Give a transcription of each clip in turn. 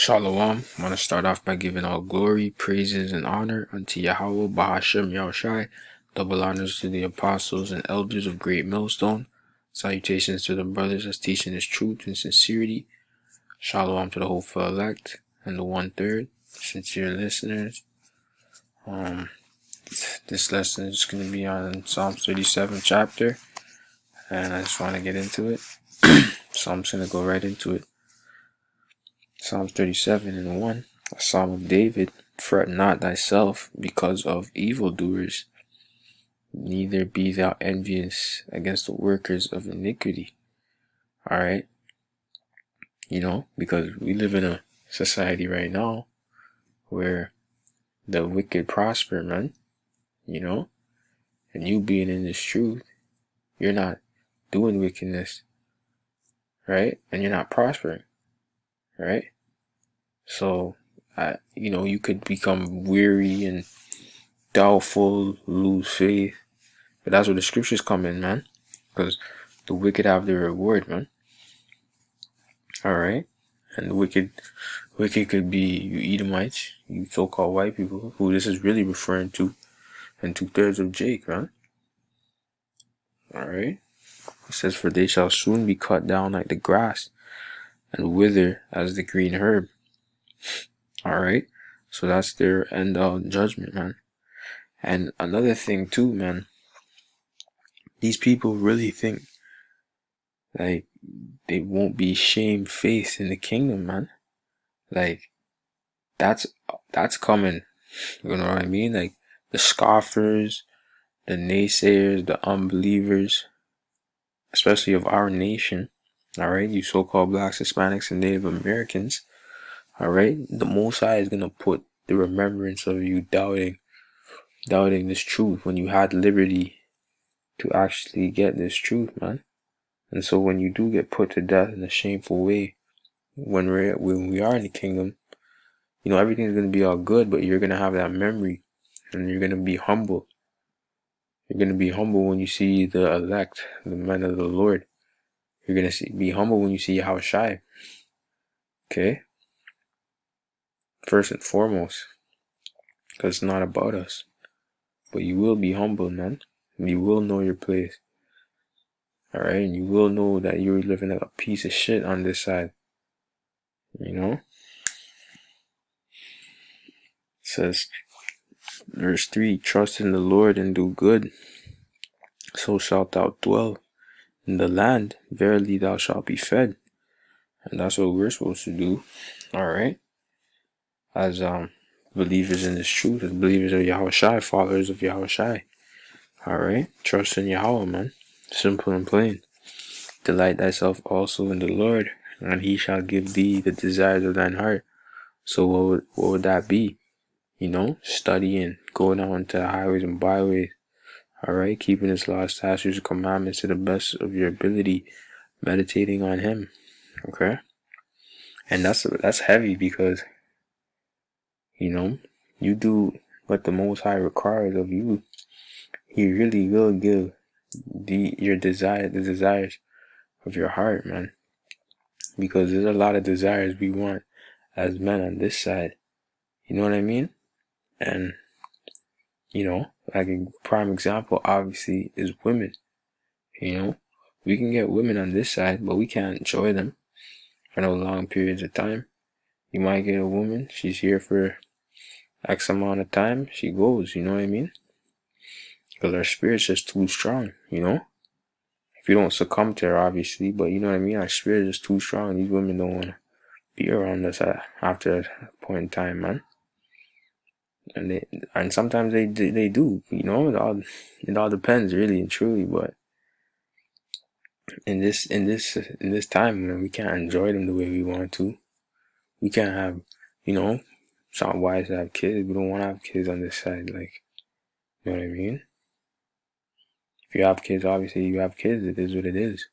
Shalom. I want to start off by giving all glory, praises, and honor unto Yahweh, Bahashem, Yahushai. Double honors to the apostles and elders of Great Millstone. Salutations to the brothers that's teaching his truth and sincerity. Shalom to the hopeful elect and the 1/3 sincere listeners. This lesson is going to be on Psalms 37 chapter, and I just want to get into it. So I'm just going to go right into it. Psalms 37:1, a psalm of David. Fret not thyself because of evildoers, neither be thou envious against the workers of iniquity. Alright? Because we live in a society right now where the wicked prosper, man. And you being in this truth, you're not doing wickedness, right? And you're not prospering, right? So, you could become weary and doubtful, lose faith. But that's where the scriptures come in, man. Because the wicked have their reward, man. Alright? And the wicked could be you Edomites, you so-called white people, who this is really referring to, and 2/3 of Jake, man. Alright? It says, for they shall soon be cut down like the grass, and wither as the green herb. Alright? So that's their end of judgment, man. And another thing too, man. These people really think like they won't be shamefaced in the kingdom, man. Like that's coming. You know what I mean? Like the scoffers, the naysayers, the unbelievers, especially of our nation. Alright, you so-called blacks, Hispanics, and Native Americans. Alright, the Most High is gonna put the remembrance of you doubting this truth when you had liberty to actually get this truth, man. And so when you do get put to death in a shameful way, when we are in the kingdom, everything's gonna be all good, but you're gonna have that memory, and you're gonna be humble. You're gonna be humble when you see the elect, the men of the Lord. You're gonna be humble when you see Yahushai. Okay? First and foremost, because it's not about us. But you will be humble, man. You will know your place. Alright? And you will know that you're living like a piece of shit on this side. It says, verse 3, trust in the Lord and do good, so shalt thou dwell in the land. Verily thou shalt be fed. And that's what we're supposed to do. Alright? As believers in this truth, as believers of Yahushai, followers of Yahushai. Alright? Trust in Yahweh, man. Simple and plain. Delight thyself also in the Lord, and he shall give thee the desires of thine heart. So what would that be? Studying, going out into the highways and byways. Alright? Keeping his laws, statutes, and commandments to the best of your ability. Meditating on him. Okay? And that's heavy because you do what the Most High requires of you. He really will give the desires of your heart, man. Because there's a lot of desires we want as men on this side. You know what I mean? And like a prime example obviously is women. We can get women on this side, but we can't enjoy them for no long periods of time. You might get a woman, she's here for X amount of time, she goes, you know what I mean? Because our spirit's just too strong, If you don't succumb to her, obviously, but you know what I mean? Our spirit is just too strong. These women don't want to be around us after a point in time, man. And sometimes they do, It all depends, really and truly. But in this time, man, we can't enjoy them the way we want to. We can't have, it's not wise to have kids. We don't want to have kids on this side, like, you know what I mean? If you have kids, obviously you have kids. It is what it is.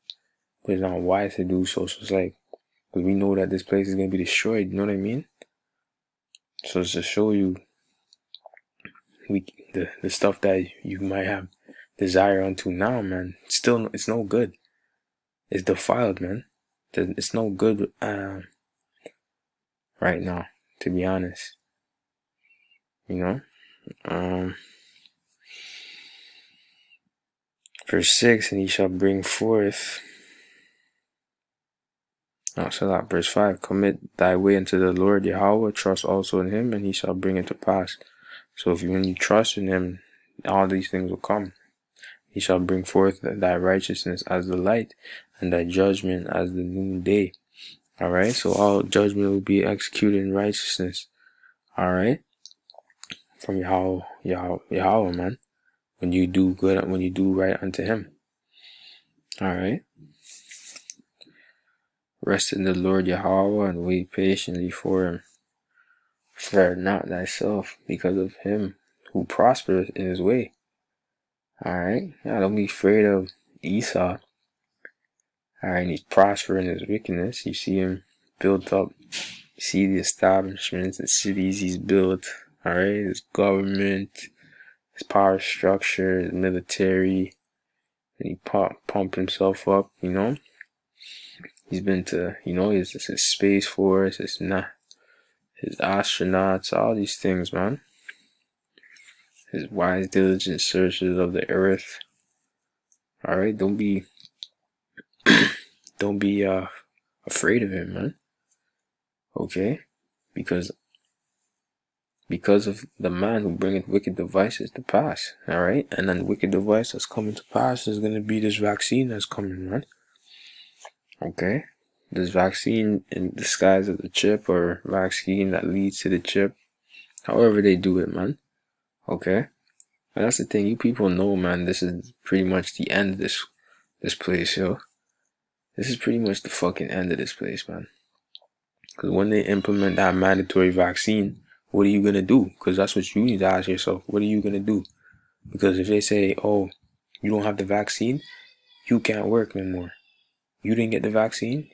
But it's not wise to do so. So it's like, because we know that this place is gonna be destroyed. You know what I mean? So it's to show you the stuff that you might have desire unto now, man. Still, it's no good. It's defiled, man. It's no good right now, to be honest. You know? Verse 6, and he shall bring forth. Verse 5, commit thy way unto the Lord Yahweh, trust also in him, and he shall bring it to pass. So when you trust in him, all these things will come. He shall bring forth thy righteousness as the light, and thy judgment as the noonday. Alright, so all judgment will be executed in righteousness. Alright? From Yahweh, man. When you do good, when you do right unto him. Alright? Rest in the Lord Yahweh and wait patiently for him. Fear not thyself because of him who prospereth in his way. Alright? Yeah, don't be afraid of Esau. Alright, he's prospering in his wickedness. You see him built up. You see the establishments, the cities he's built. Alright, his government, his power structure, his military. And he pumped himself up, you know. He's been to, you know, his Space Force, his astronauts, all these things, man. His wise, diligent searches of the earth. Alright, don't be afraid of him, man. Okay? Because of the man who bringeth wicked devices to pass. Alright? And then wicked device that's coming to pass is gonna be this vaccine that's coming, man. Okay? This vaccine in disguise of the chip, or vaccine that leads to the chip. However they do it, man. Okay? And that's the thing, you people know, man, this is pretty much the end of this place, yo. This is pretty much the fucking end of this place, man. Because when they implement that mandatory vaccine, what are you going to do? Because that's what you need to ask yourself. What are you going to do? Because if they say, oh, you don't have the vaccine, you can't work no more. You didn't get the vaccine,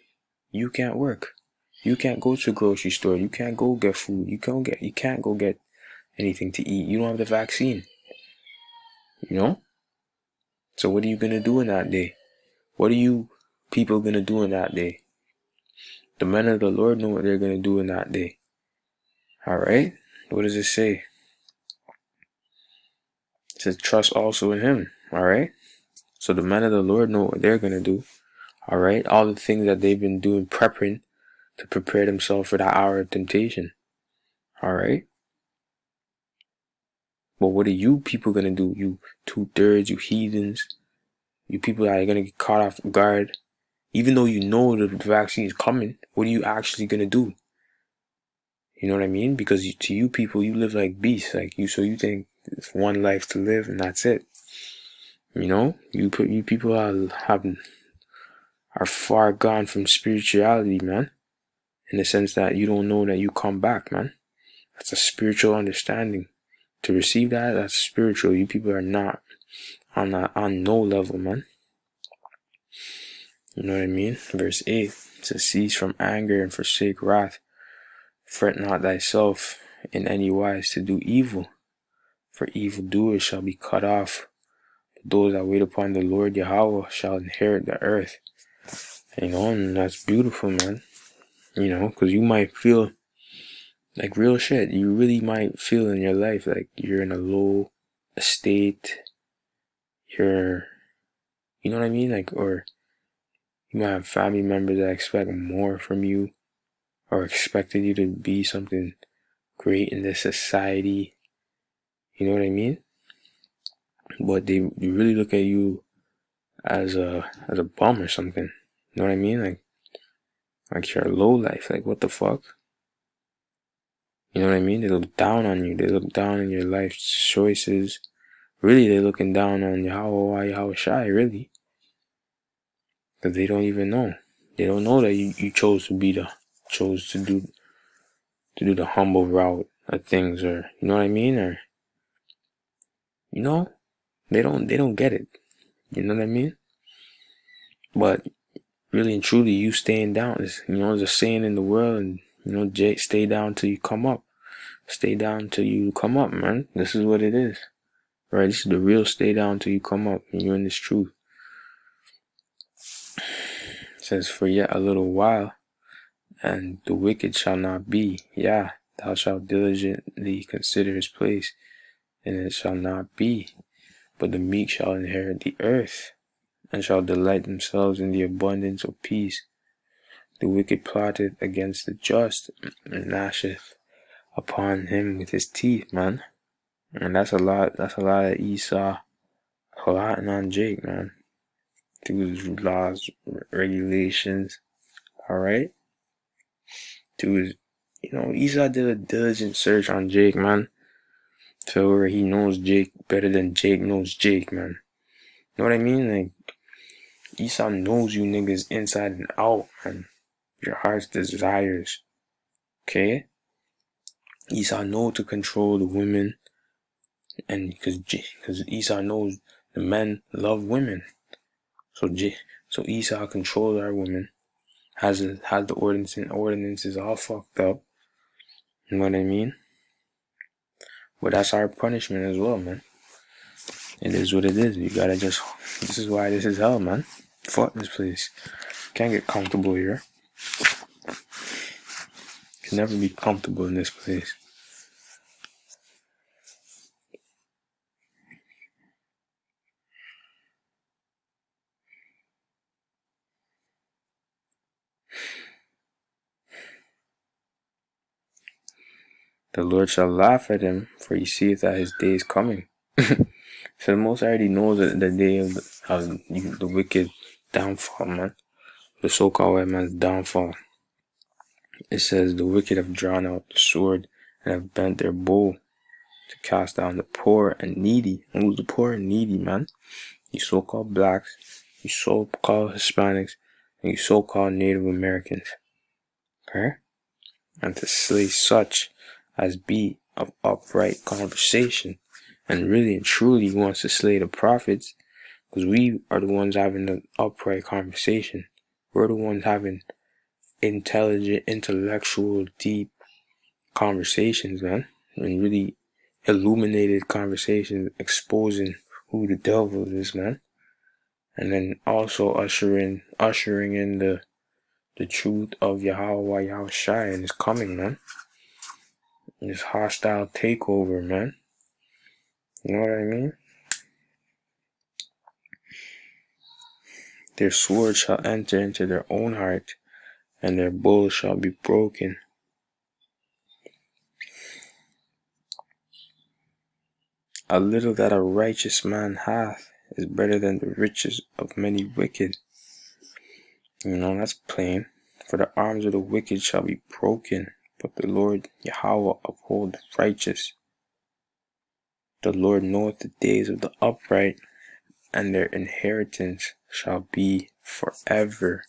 you can't work. You can't go to the grocery store. You can't go get food. You can't go get anything to eat. You don't have the vaccine. You know? So what are you going to do in that day? What are you people going to do in that day? The men of the Lord know what they're going to do in that day. Alright? What does it say? It says trust also in him. Alright? So the men of the Lord know what they're going to do. Alright? All the things that they've been doing, preparing to prepare themselves for that hour of temptation. Alright? But what are you people going to do? You 2/3, you heathens. You people that are going to get caught off guard. Even though you know the vaccine is coming, what are you actually going to do? You know what I mean? Because to you people, you live like beasts. So you think it's one life to live and that's it. You know? You people are far gone from spirituality, man. In the sense that you don't know that you come back, man. That's a spiritual understanding. To receive that, that's spiritual. You people are not on no level, man. You know what I mean? Verse 8, it says, cease from anger and forsake wrath. Fret not thyself in any wise to do evil, for evildoers shall be cut off. But those that wait upon the Lord Yahweh shall inherit the earth. You know, and that's beautiful, man. You know, because you might feel like real shit. You really might feel in your life like you're in a low state. You know what I mean? Like, or you might have family members that expect more from you, or expected you to be something great in this society. You know what I mean? But they really look at you as a bum or something. You know what I mean? Like you're a low life. Like, what the fuck? You know what I mean? They look down on you. They look down on your life choices. Really, they're looking down on Yahweh Shai, really. Because they don't even know. They don't know that you chose to do the humble route of things, or you know what I mean? Or you know, they don't get it. You know what I mean? But really and truly, you staying down is, you know, there's a saying in the world, and you know, stay down till you come up. Stay down till you come up, man. This is what it is. Right? This is the real stay down till you come up and you're in this truth. It says, for yet a little while, and the wicked shall not be. Yeah, thou shalt diligently consider his place, and it shall not be. But the meek shall inherit the earth, and shall delight themselves in the abundance of peace. The wicked plotteth against the just, and gnasheth upon him with his teeth, man. And that's a lot of Esau plotting on Jake, man. Through his laws, regulations, alright? To his, Esau did a diligent search on Jake, man. To where he knows Jake better than Jake knows Jake, man. You know what I mean? Like, Esau knows you niggas inside and out, man. Your heart's desires. Okay? Esau knows to control the women, and because Esau knows the men love women. So Esau controls our women, has the ordinances all fucked up. You know what I mean? But that's our punishment as well, man. It is what it is. You gotta this is why this is hell, man. Fuck this place. Can't get comfortable here. Can never be comfortable in this place. The Lord shall laugh at him, for he seeth that his day is coming. So the Most already knows the day of the wicked downfall, man. The so-called white man's downfall. It says the wicked have drawn out the sword and have bent their bow to cast down the poor and needy. And who's the poor and needy, man? You so-called blacks, you so-called Hispanics, and you so-called Native Americans. Okay? And to slay such as be of upright conversation. And really and truly wants to slay the prophets, because we are the ones having the upright conversation. We're the ones having intelligent, intellectual, deep conversations, man. And really illuminated conversations exposing who the devil is, man. And then also ushering in the truth of Yahweh Yahushai and his coming, man. This hostile takeover, man. You know what I mean? Their sword shall enter into their own heart, and their bow shall be broken. A little that a righteous man hath is better than the riches of many wicked. That's plain. For the arms of the wicked shall be broken, but the Lord Yahweh uphold the righteous. The Lord knoweth the days of the upright, and their inheritance shall be forever.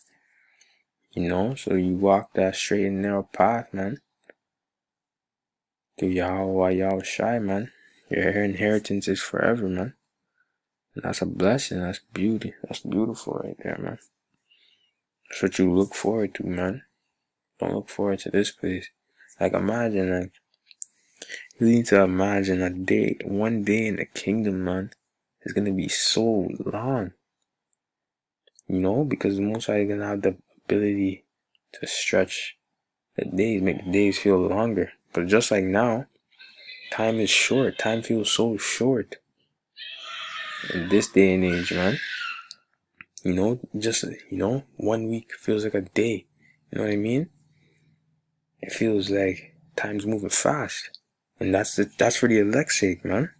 So you walk that straight and narrow path, man. To Yahweh Yahushai, man. Your inheritance is forever, man. And that's a blessing. That's beauty. That's beautiful right there, man. That's what you look forward to, man. Don't look forward to this place. Imagine, you need to imagine one day in the kingdom, man, is gonna be so long. Because the Most High is gonna have the ability to stretch the days, make the days feel longer. But just like now, time is short. Time feels so short in this day and age, man. 1 week feels like a day. You know what I mean? It feels like time's moving fast. And that's for the elect's sake, man.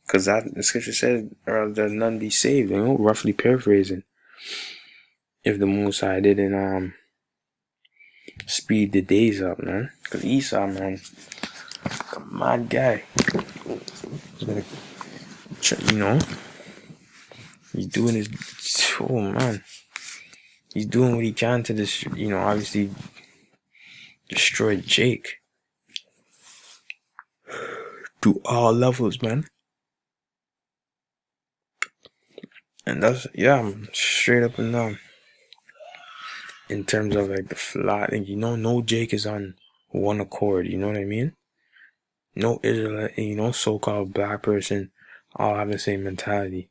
Because the scripture said, or there's none be saved, roughly paraphrasing. If the Most High didn't speed the days up, man. Because Esau, man, a mad guy. He's doing his, man. He's doing what he can to this, obviously destroy Jake. To all levels, man. And that's, straight up and down. In terms of the flat, and no Jake is on one accord, you know what I mean? No Israelite, so-called black person all have the same mentality.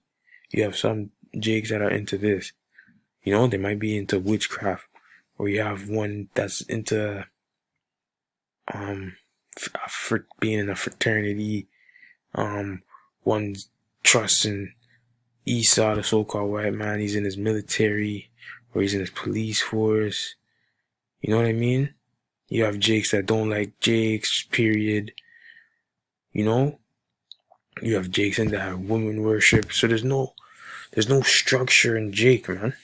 You have some Jakes that are into this. They might be into witchcraft, or you have one that's into for being in a fraternity. One's trusting Esau, the so-called white man. He's in his military, or he's in his police force. You know what I mean? You have Jakes that don't like Jakes, period. You know? You have Jakes and that have women worship. So there's no structure in Jake, man.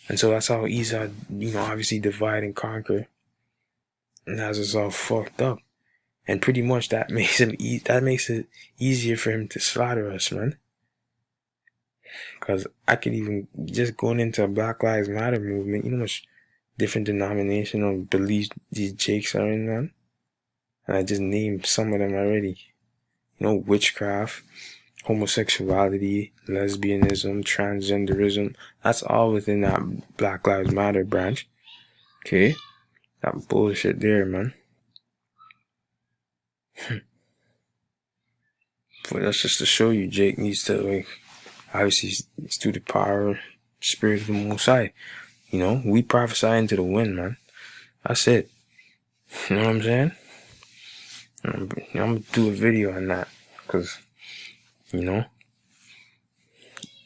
And so that's how Esau, obviously divide and conquer. And has us all fucked up. And pretty much that makes it easier for him to slaughter us, man. Because I could even, just going into a Black Lives Matter movement, you know how much different denominational beliefs these Jakes are in, man? And I just named some of them already. Witchcraft, homosexuality, lesbianism, transgenderism. That's all within that Black Lives Matter branch. Okay? That bullshit there, man. But that's just to show you Jake needs to, obviously, it's through the power, spirit of the Most High. We prophesy into the wind, man. That's it. You know what I'm saying? I'm gonna do a video on that. Because,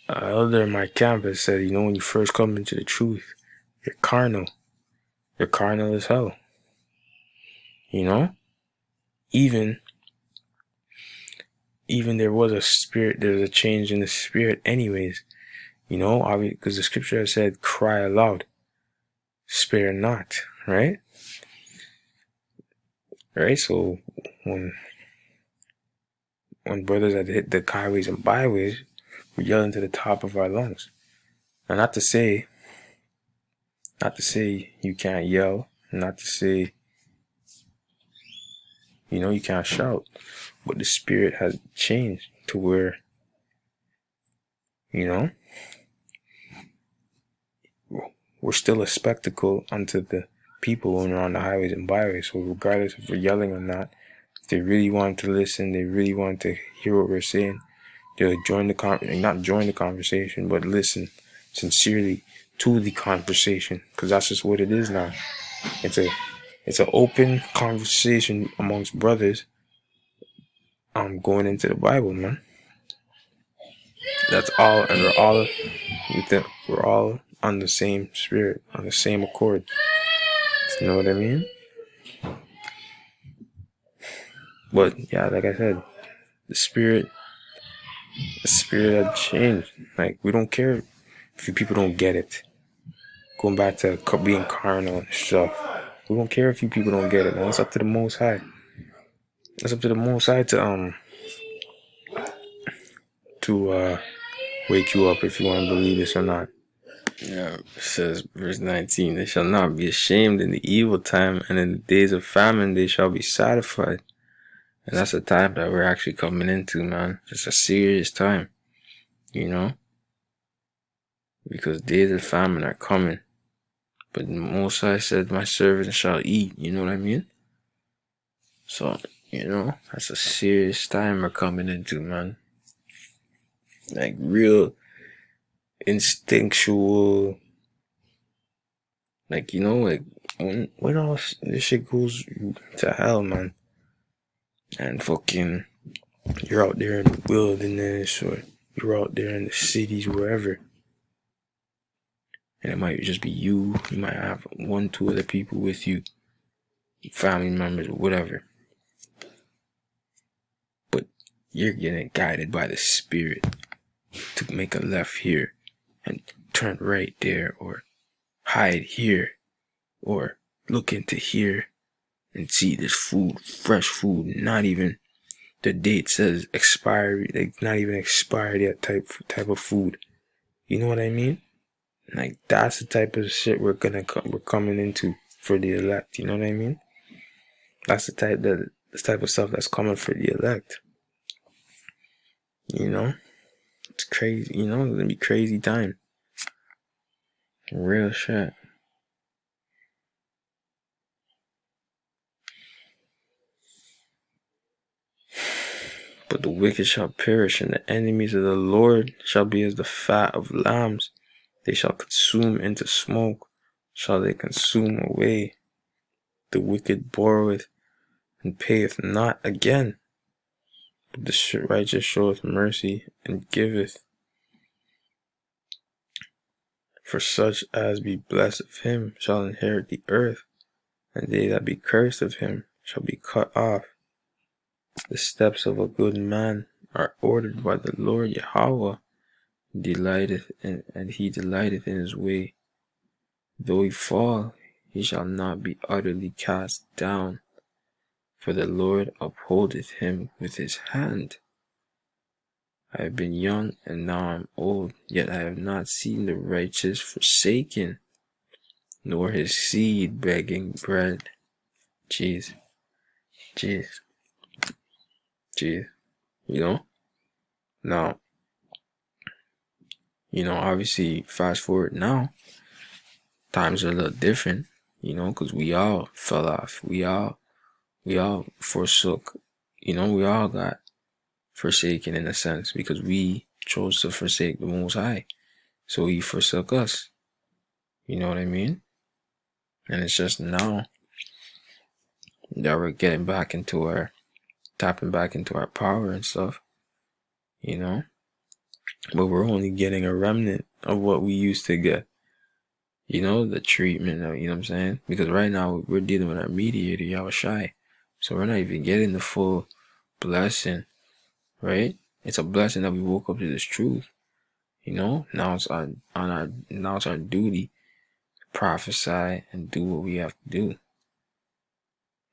elder in my campus said, when you first come into the truth, you're carnal. You're carnal as hell. Even there was a spirit, there's a change in the spirit anyways. Because the scripture has said, cry aloud, spare not, right? Right? So when brothers had hit the highways and byways, we're yelling to the top of our lungs. And not to say you can't yell, not to say, you can't shout, but the spirit has changed to where, we're still a spectacle unto the people when we're on the highways and byways. So regardless if we're yelling or not, if they really want to listen, they really want to hear what we're saying, they'll not join the conversation, but listen sincerely to the conversation, because that's just what it is now. It's an open conversation amongst brothers. Going into the Bible, man. That's all, and we're all on the same spirit, on the same accord. You know what I mean? But yeah, like I said, the spirit had changed. Like, we don't care if you people don't get it. Going back to being carnal and stuff. We don't care if you people don't get it, man. It's up to the Most High. It's up to the Most High to wake you up if you want to believe this or not. Yeah, it says, verse 19, they shall not be ashamed in the evil time, and in the days of famine they shall be satisfied. And that's the time that we're actually coming into, man. It's a serious time, because days of famine are coming. But the Most High said, my servant shall eat, you know what I mean? So, that's a serious time we're coming into, man. Like, real instinctual, like, when all this shit goes to hell, man, and fucking you're out there in the wilderness, or you're out there in the cities, wherever, and it might just be you might have 1-2 other people with you, family members or whatever, but you're getting guided by the spirit to make a left here and turn right there, or hide here, or look into here and see this food, fresh food, not even the date says expiry, like not even expired yet type of food. You know what I mean? Like, that's the type of shit we're coming into for the elect. You know what I mean? That's the type of stuff that's coming for the elect. It's crazy. It's gonna be crazy time. Real shit. But the wicked shall perish, and the enemies of the Lord shall be as the fat of lambs. They shall consume into smoke. shall they consume away. The wicked borroweth and payeth not again, but the righteous showeth mercy and giveth. For such as be blessed of him shall inherit the earth, and they that be cursed of him shall be cut off. The steps of a good man are ordered by the Lord Yahweh, and he delighteth in his way. Though he fall, he shall not be utterly cast down, for the Lord upholdeth him with his hand. I have been young, and now I am old, yet I have not seen the righteous forsaken, nor his seed begging bread. Jeez. You know? Now, obviously, fast forward now, times are a little different, because we all fell off. We all forsook, we all got forsaken in a sense, because we chose to forsake the Most High. So he forsook us. You know what I mean? And it's just now that we're tapping back into our power and stuff, but we're only getting a remnant of what we used to get, the treatment of, you know what I'm saying? Because right now we're dealing with our mediator, Yahushai, so we're not even getting the full blessing, right? It's a blessing that we woke up to this truth, now it's our duty to prophesy and do what we have to do.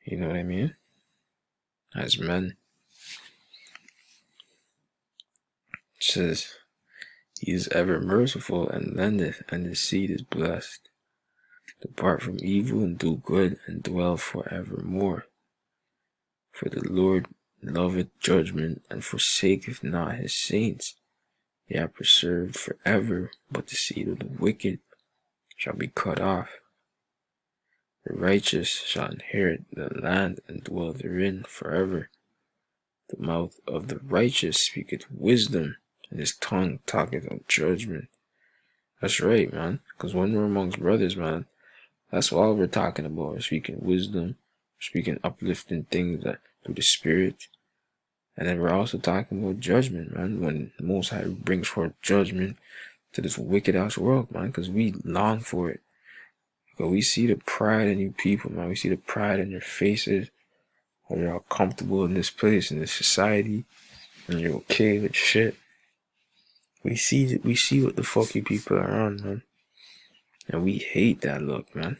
You know what I mean? As men. It says, he is ever merciful and lendeth, and his seed is blessed. Depart from evil and do good, and dwell forevermore. For the Lord loveth judgment, and forsaketh not his saints. They are preserved forever, but the seed of the wicked shall be cut off. The righteous shall inherit the land and dwell therein forever. The mouth of the righteous speaketh wisdom, and his tongue talketh of judgment. That's right, man. Because when we're amongst brothers, man, that's all we're talking about. We're speaking wisdom, we're speaking uplifting things that through the Spirit. And then we're also talking about judgment, man. When the Most High brings forth judgment to this wicked ass world, man, because we long for it. Because we see the pride in you people, man. We see the pride in your faces. When you're all comfortable in this place, in this society, and you're okay with shit. We see what the fuck you people are on, man. And we hate that look, man.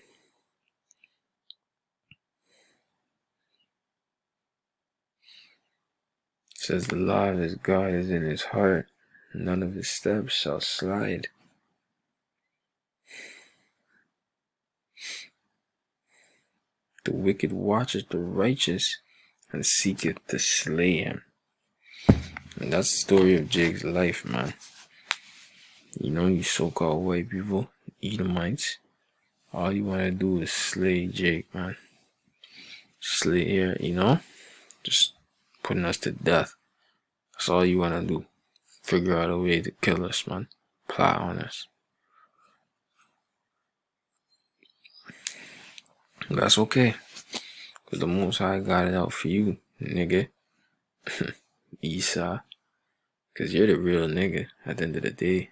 It says the law of his God is in his heart. None of his steps shall slide. The wicked watcheth the righteous and seeketh to slay him. And that's the story of Jake's life, man. You so-called white people, Edomites, all you want to do is slay Jake, man. Slay here, just putting us to death. That's all you want to do. Figure out a way to kill us, man. Plot on us. That's okay. Because the Most High got it out for you, nigga. Esau. Because you're the real nigga at the end of the day.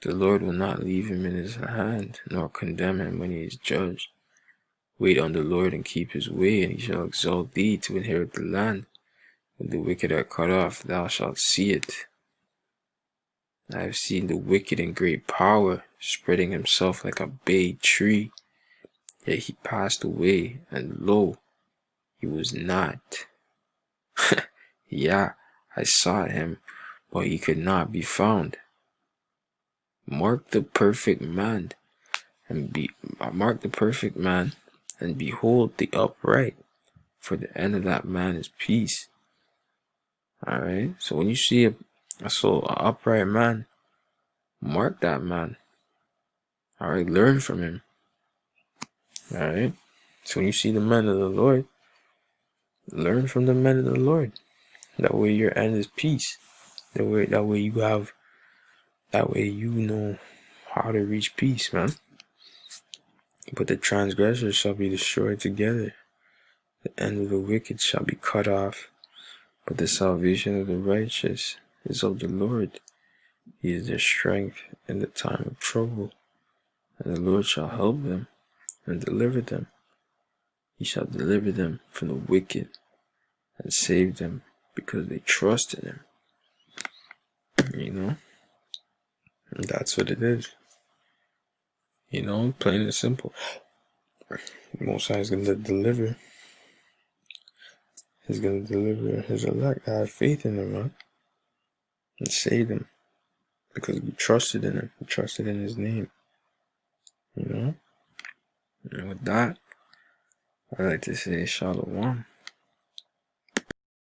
The Lord will not leave him in his hand, nor condemn him when he is judged. Wait on the Lord and keep his way, and he shall exalt thee to inherit the land. When the wicked are cut off, thou shalt see it. I have seen the wicked in great power, spreading himself like a bay tree. Yet he passed away, and lo, he was not. Yeah, I sought him, but he could not be found. Mark the perfect man, and behold the upright, for the end of that man is peace. Alright, so when you see an upright man, mark that man. Alright, learn from him. Alright, so when you see the men of the Lord, Learn from the men of the Lord. That way your end is peace. That way you know how to reach peace, man. But the transgressors shall be destroyed together. The end of the wicked shall be cut off. But the salvation of the righteous is of the Lord. He is their strength in the time of trouble. And the Lord shall help them and deliver them. He shall deliver them from the wicked and save them because they trust in him. You know? And that's what it is. You know, plain and simple. Most High is going to deliver. He's going to deliver his elect that have faith in him, man. And save them. Because we trusted in him. We trusted in his name. You know? And with that, I like to say Shalom.